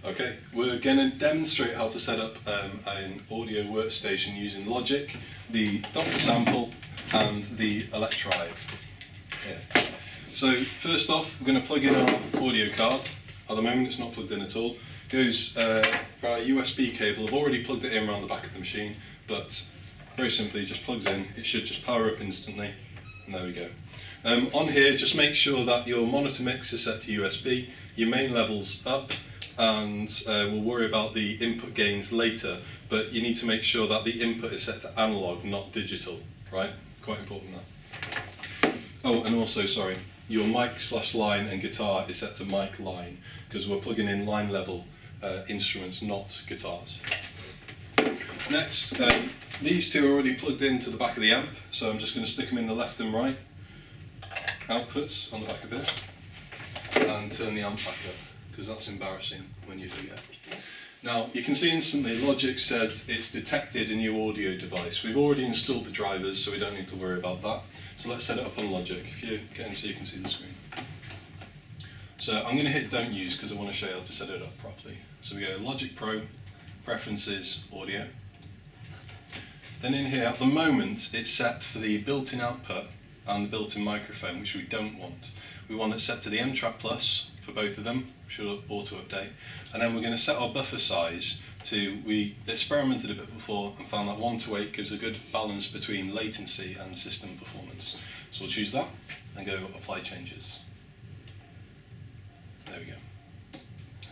Okay, we're going to demonstrate how to set up an audio workstation using Logic, the Doppler sample and the electride. Yeah. So first off, we're going to plug in our audio card. At the moment it's not plugged in at all. It goes via USB cable. I've already plugged it in around the back of the machine, but very simply just plugs in. It should just power up instantly, and there we go. On here, just make sure that your monitor mix is set to USB, your main level's up, and we'll worry about the input gains later, but you need to make sure that the input is set to analog, not digital, right? Quite important that. Oh, and also, sorry, your mic/line and guitar is set to mic line, because we're plugging in line level instruments, not guitars. Next, these two are already plugged into the back of the amp, so I'm just going to stick them in the left and right outputs on the back of it, and turn the amp back up, because that's embarrassing when you forget. Now, you can see instantly Logic said it's detected a new audio device. We've already installed the drivers, so we don't need to worry about that. So let's set it up on Logic. If you get in so you can see the screen. So I'm going to hit Don't Use because I want to show you how to set it up properly. So we go Logic Pro, Preferences, Audio. Then in here, at the moment, it's set for the built-in output and the built-in microphone, which we don't want. We want it set to the M-Track Plus for both of them, which will auto-update. And then we're going to set our buffer size to, we experimented a bit before and found that 1:8 gives a good balance between latency and system performance. So we'll choose that and go Apply Changes. There we go.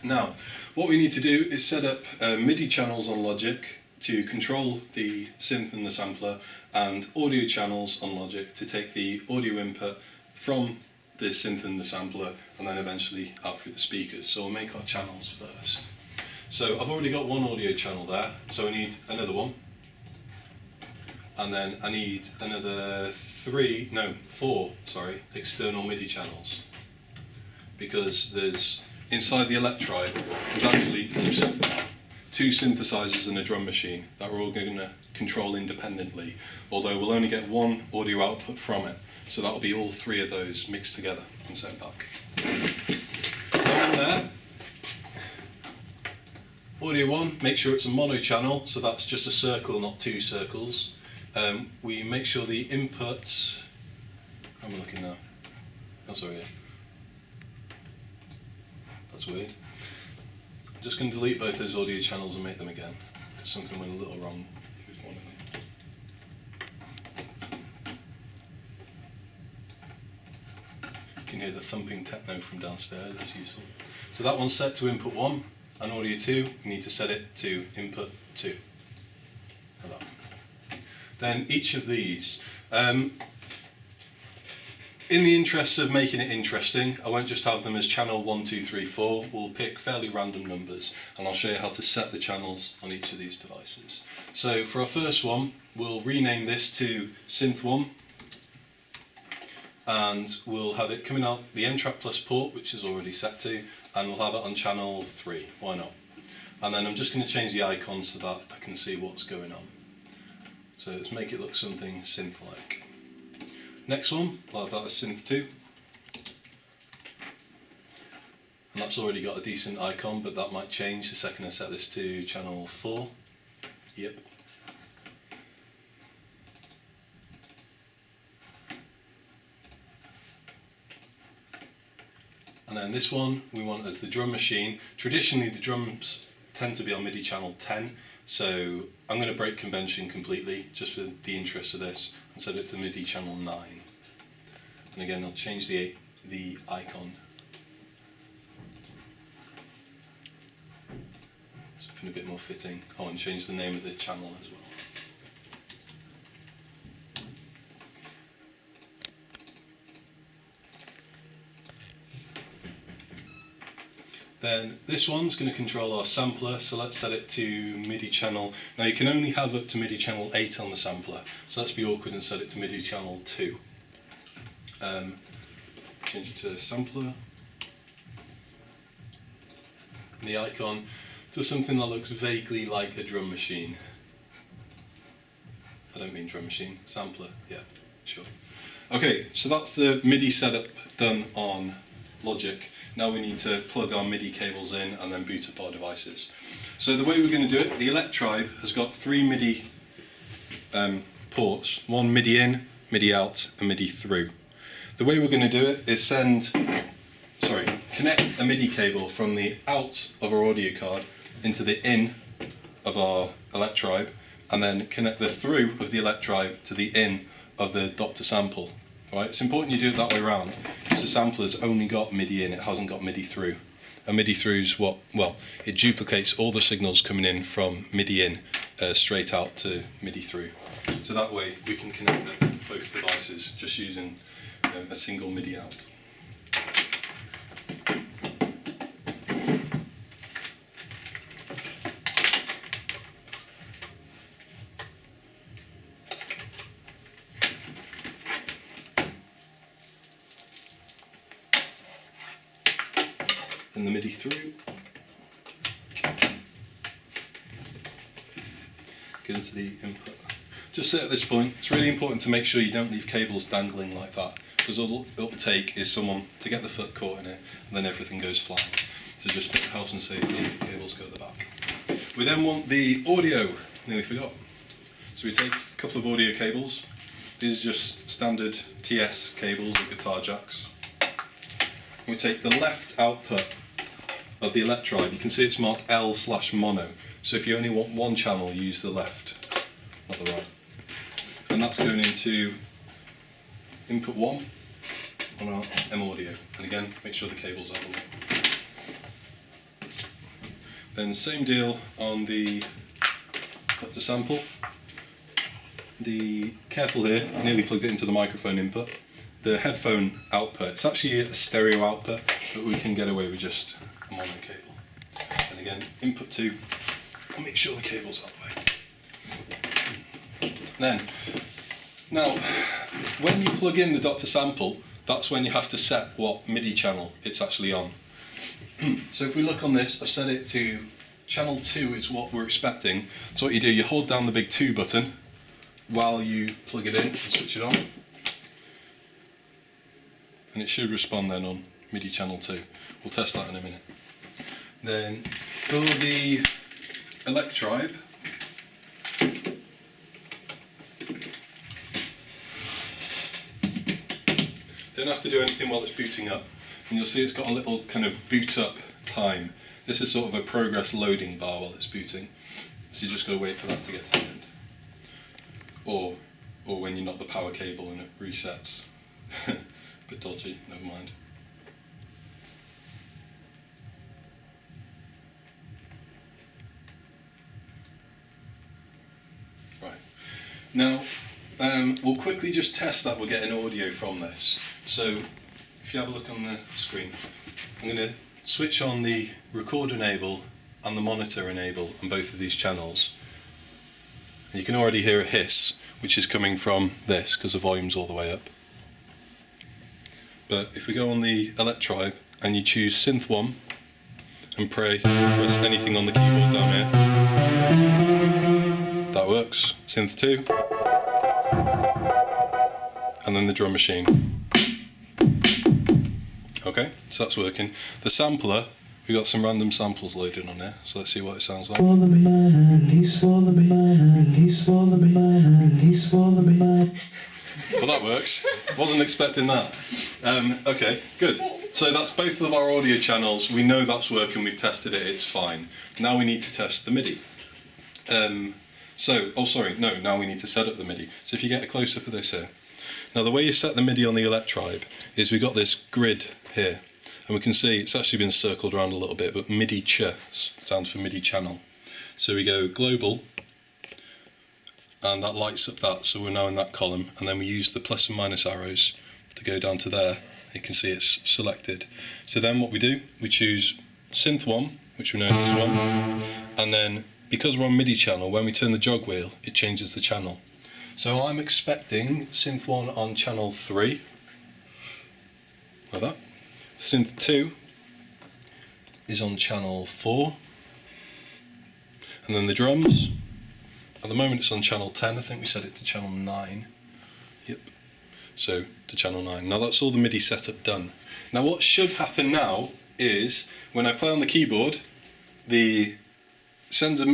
Now, what we need to do is set up MIDI channels on Logic to control the synth and the sampler, and audio channels on Logic to take the audio input from the synth and the sampler and then eventually out through the speakers. So we'll make our channels first. So I've already got one audio channel there, so I need another one. And then I need another four external MIDI channels. Because there's, inside the electride, there's actually two synthesizers and a drum machine that we're all going to control independently, although we'll only get one audio output from it, so that'll be all three of those mixed together and sent back. Down there, audio 1, make sure it's a mono channel, so that's just a circle, not two circles. We make sure the inputs, I'm looking now, oh sorry, yeah. That's weird. I'm just going to delete both those audio channels and make them again, because something went a little wrong with one of them. You can hear the thumping techno from downstairs, that's useful. So that one's set to input 1, and audio 2, you need to set it to input 2. Like that. Then each of these, in the interests of making it interesting, I won't just have them as channel 1, 2, 3, 4. We'll pick fairly random numbers, and I'll show you how to set the channels on each of these devices. So for our first one, we'll rename this to Synth 1, and we'll have it coming out the M-Track Plus port, which is already set to, and we'll have it on channel 3. Why not? And then I'm just going to change the icon so that I can see what's going on. So let's make it look something synth-like. Next one, I'll have that as Synth 2. And that's already got a decent icon, but that might change the second I set this to channel 4. Yep. And then this one we want as the drum machine. Traditionally the drums tend to be on MIDI channel 10, so I'm going to break convention completely just for the interest of this and set it to MIDI channel 9. And again, I'll change the icon. Something a bit more fitting. Oh, and change the name of the channel as well. Then this one's going to control our sampler, so let's set it to MIDI channel. Now you can only have up to MIDI channel 8 on the sampler, so let's be awkward and set it to MIDI channel 2. Change it to sampler. And the icon to something that looks vaguely like a drum machine. I don't mean drum machine, sampler, yeah, sure. Okay, so that's the MIDI setup done on Logic. Now we need to plug our MIDI cables in and then boot up our devices. So the way we're going to do it, the Electribe has got 3 MIDI ports, one MIDI in, MIDI out and MIDI through. The way we're going to do it is connect a MIDI cable from the out of our audio card into the in of our Electribe, and then connect the through of the Electribe to the in of the Dr. sample. Right? It's important you do it that way around, because the sample has only got MIDI in, it hasn't got MIDI through. And MIDI through is it duplicates all the signals coming in from MIDI in straight out to MIDI through. So that way we can connect up both devices just using a single MIDI out. Then the MIDI through. Get into the input. Just at this point, it's really important to make sure you don't leave cables dangling like that, because all it'll take is someone to get the foot caught in it, and then everything goes flying. So just for health and safety, the cables go at the back. We then want the audio. Nearly forgot. So we take a couple of audio cables. These are just standard TS cables or guitar jacks. We take the left output of the Electribe. You can see it's marked L/mono. So if you only want one channel, use the left, not the right. And that's going into input 1 on our M audio. And again, make sure the cable's out of the way. Then same deal on the Dr. sample. Careful here, I nearly plugged it into the microphone input. The headphone output, it's actually a stereo output, but we can get away with just a mono cable. And again, input 2, and make sure the cable's out of the way. Then, now, when you plug in the Dr. sample, that's when you have to set what MIDI channel it's actually on. So if we look on this, I've set it to channel 2 is what we're expecting. So what you do, you hold down the big 2 button while you plug it in and switch it on. And it should respond then on MIDI channel 2. We'll test that in a minute. Then for the Electribe, don't have to do anything while it's booting up. And you'll see it's got a little kind of boot up time. This is sort of a progress loading bar while it's booting. So you just got to wait for that to get to the end. Or when you knock the power cable and it resets. Bit dodgy, never mind. Right. Now, we'll quickly just test that we're getting audio from this. So, if you have a look on the screen, I'm going to switch on the record enable and the monitor enable on both of these channels. And you can already hear a hiss, which is coming from this because the volume's all the way up. But if we go on the Electribe and you choose Synth 1 and press anything on the keyboard down here, that works. Synth 2, and then the drum machine. Okay, so that's working. The sampler, we've got some random samples loaded on there, so let's see what it sounds like. Well, that works. Wasn't expecting that. Okay, good. So that's both of our audio channels. We know that's working. We've tested it. It's fine. Now we need to test the MIDI. Now we need to set up the MIDI. So if you get a close-up of this here. Now the way you set the MIDI on the Electribe is we've got this grid here. And we can see it's actually been circled around a little bit, but MIDI ch stands for MIDI channel. So we go global, and that lights up that, so we're now in that column, and then we use the plus and minus arrows to go down to there. You can see it's selected. So then what we do, we choose Synth 1, which we know is 1, and then because we're on MIDI channel, when we turn the jog wheel, it changes the channel. So I'm expecting Synth 1 on channel 3, like that. Synth 2 is on channel 4, and then the drums, at the moment it's on channel 10, I think we set it to channel 9. Yep, so to channel 9. Now that's all the MIDI setup done. Now what should happen now is when I play on the keyboard, it sends a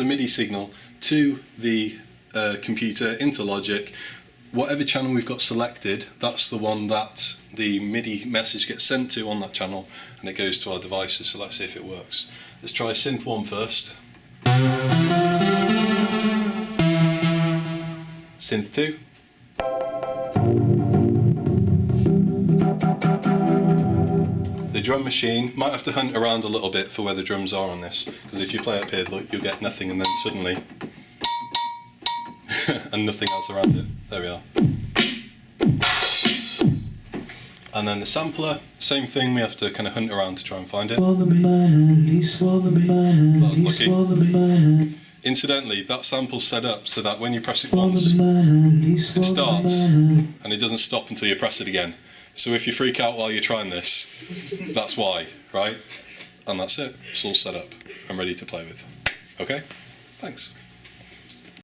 MIDI signal to the computer into Logic. Whatever channel we've got selected, that's the one that the MIDI message gets sent to on that channel, and it goes to our devices. So let's see if it works. Let's try synth 1 first. Synth 2. The drum machine, might have to hunt around a little bit for where the drums are on this, because if you play up here, look, you'll get nothing, and then suddenly and nothing else around it. There we are. And then the sampler, same thing, we have to kind of hunt around to try and find it. That was lucky. Incidentally, that sample's set up so that when you press it once, it starts, and it doesn't stop until you press it again. So if you freak out while you're trying this, that's why, right? And that's it. It's all set up. I'm ready to play with. Okay? Thanks.